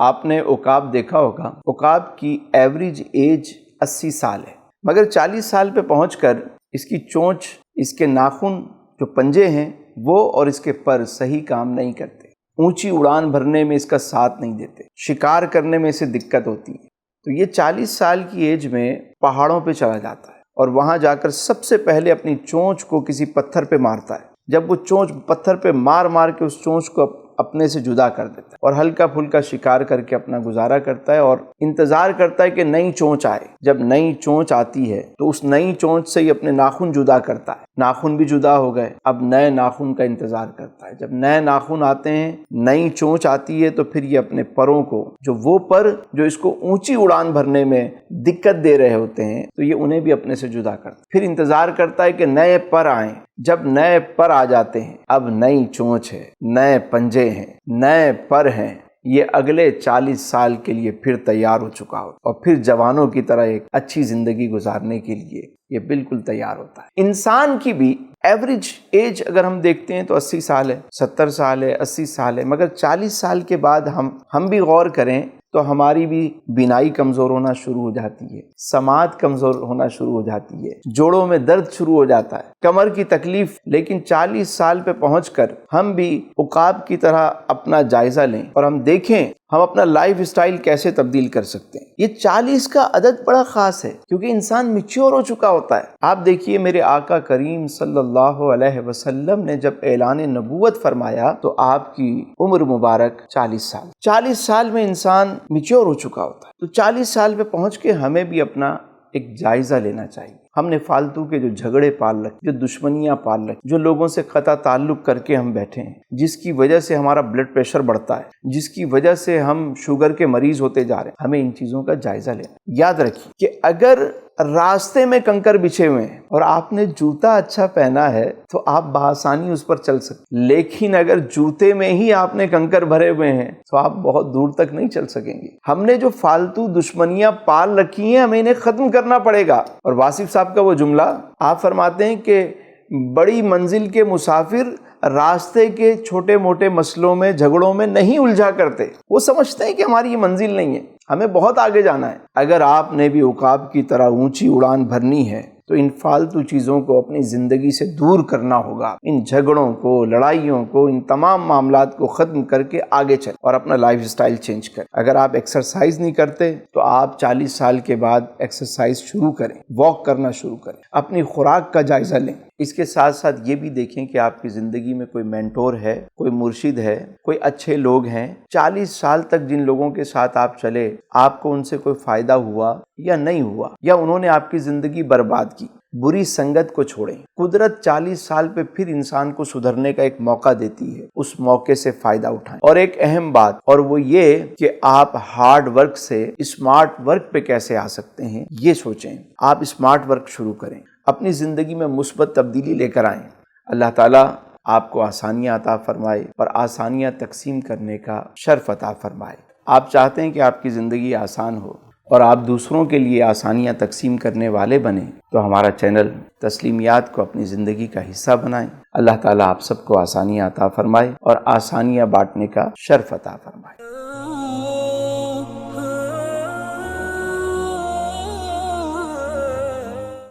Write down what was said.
آپ نے عقاب دیکھا ہوگا، عقاب کی ایوریج ایج 80 سال ہے، مگر 40 سال پہ پہنچ کر اس کی چونچ، اس کے ناخن جو پنجے ہیں وہ اور اس کے پر صحیح کام نہیں کرتے، اونچی اڑان بھرنے میں اس کا ساتھ نہیں دیتے، شکار کرنے میں اسے دقت ہوتی ہے۔ تو یہ 40 سال کی ایج میں پہاڑوں پہ چلا جاتا ہے اور وہاں جا کر سب سے پہلے اپنی چونچ کو کسی پتھر پہ مارتا ہے۔ جب وہ چونچ پتھر پہ مار مار کے اس چونچ کو اپنے سے جدا کر دیتا ہے اور ہلکا پھلکا شکار کر کے اپنا گزارا کرتا ہے اور انتظار کرتا ہے کہ نئی چونچ آئے۔ جب نئی چونچ آتی ہے تو اس نئی چونچ سے ہی اپنے ناخن جدا کرتا ہے، ناخن بھی جدا ہو گئے، اب نئے ناخن کا انتظار کرتا ہے۔ جب نئے ناخن آتے ہیں، نئی چونچ آتی ہے، تو پھر یہ اپنے پروں کو، جو وہ پر جو اس کو اونچی اڑان بھرنے میں دقت دے رہے ہوتے ہیں، تو یہ انہیں بھی اپنے سے جدا کرتا ہے۔ پھر انتظار کرتا ہے کہ نئے پر آئیں۔ جب نئے پر آ جاتے ہیں، اب نئی چونچ ہے، نئے پنجے ہیں، نئے پر ہیں، یہ اگلے 40 سال کے لیے پھر تیار ہو چکا ہو اور پھر جوانوں کی طرح ایک اچھی زندگی گزارنے کے لیے یہ بالکل تیار ہوتا ہے۔ انسان کی بھی ایوریج ایج اگر ہم دیکھتے ہیں تو 80 سال ہے، 70 سال ہے، 80 سال ہے، مگر 40 سال کے بعد ہم بھی غور کریں تو ہماری بھی بینائی کمزور ہونا شروع ہو جاتی ہے، سماعت کمزور ہونا شروع ہو جاتی ہے، جوڑوں میں درد شروع ہو جاتا ہے، کمر کی تکلیف۔ لیکن 40 سال پہ پہنچ کر ہم بھی عقاب کی طرح اپنا جائزہ لیں اور ہم دیکھیں ہم اپنا لائف اسٹائل کیسے تبدیل کر سکتے ہیں۔ یہ 40 کا عدد بڑا خاص ہے کیونکہ انسان میچور ہو چکا ہوتا ہے۔ آپ دیکھیے میرے آقا کریم صلی اللہ علیہ وسلم نے جب اعلان نبوت فرمایا تو آپ کی عمر مبارک 40 سال۔ 40 سال میں انسان میچور ہو چکا ہوتا ہے، تو 40 سال پہ پہنچ کے ہمیں بھی اپنا ایک جائزہ لینا چاہیے۔ ہم نے فالتو کے جو جھگڑے پال رکھے، جو دشمنیاں پال رکھی، جو لوگوں سے قطع تعلق کر کے ہم بیٹھے ہیں، جس کی وجہ سے ہمارا بلڈ پریشر بڑھتا ہے، جس کی وجہ سے ہم شوگر کے مریض ہوتے جا رہے ہیں، ہمیں ان چیزوں کا جائزہ لینا۔ یاد رکھیے کہ اگر راستے میں کنکر بچھے ہوئے ہیں اور آپ نے جوتا اچھا پہنا ہے تو آپ بآسانی اس پر چل سکتے، لیکن اگر جوتے میں ہی آپ نے کنکر بھرے ہوئے ہیں تو آپ بہت دور تک نہیں چل سکیں گے۔ ہم نے جو فالتو دشمنیاں پال رکھی ہیں ہمیں انہیں ختم کرنا پڑے گا۔ اور واصف صاحب کا وہ جملہ، آپ فرماتے ہیں کہ بڑی منزل کے مسافر راستے کے چھوٹے موٹے مسئلوں میں، جھگڑوں میں نہیں الجھا کرتے، وہ سمجھتے ہیں کہ ہماری یہ منزل نہیں ہے، ہمیں بہت آگے جانا ہے۔ اگر آپ نے بھی عقاب کی طرح اونچی اڑان بھرنی ہے تو ان فالتو چیزوں کو اپنی زندگی سے دور کرنا ہوگا، ان جھگڑوں کو، لڑائیوں کو، ان تمام معاملات کو ختم کر کے آگے چلیں اور اپنا لائف اسٹائل چینج کریں۔ اگر آپ ایکسرسائز نہیں کرتے تو آپ 40 سال کے بعد ایکسرسائز شروع کریں، واک کرنا شروع کریں، اپنی خوراک کا جائزہ لیں۔ اس کے ساتھ ساتھ یہ بھی دیکھیں کہ آپ کی زندگی میں کوئی مینٹور ہے، کوئی مرشد ہے، کوئی اچھے لوگ ہیں۔ 40 سال تک جن لوگوں کے ساتھ آپ چلے، آپ کو ان سے کوئی فائدہ ہوا یا نہیں ہوا، یا انہوں نے آپ کی زندگی برباد کی، بری سنگت کو چھوڑیں۔ قدرت 40 سال پہ پھر انسان کو سدھرنے کا ایک موقع دیتی ہے، اس موقع سے فائدہ اٹھائیں۔ اور ایک اہم بات، اور وہ یہ کہ آپ ہارڈ ورک سے اسمارٹ ورک پہ کیسے آ سکتے ہیں، یہ سوچیں۔ آپ اسمارٹ ورک شروع کریں، اپنی زندگی میں مثبت تبدیلی لے کر آئیں۔ اللہ تعالیٰ آپ کو آسانیاں عطا فرمائے اور آسانیاں تقسیم کرنے کا شرف عطا فرمائے۔ آپ چاہتے ہیں کہ آپ کی زندگی آسان ہو اور آپ دوسروں کے لیے آسانیاں تقسیم کرنے والے بنیں، تو ہمارا چینل تسلیمیات کو اپنی زندگی کا حصہ بنائیں۔ اللہ تعالیٰ آپ سب کو آسانیاں عطا فرمائے اور آسانیاں بانٹنے کا شرف عطا فرمائے۔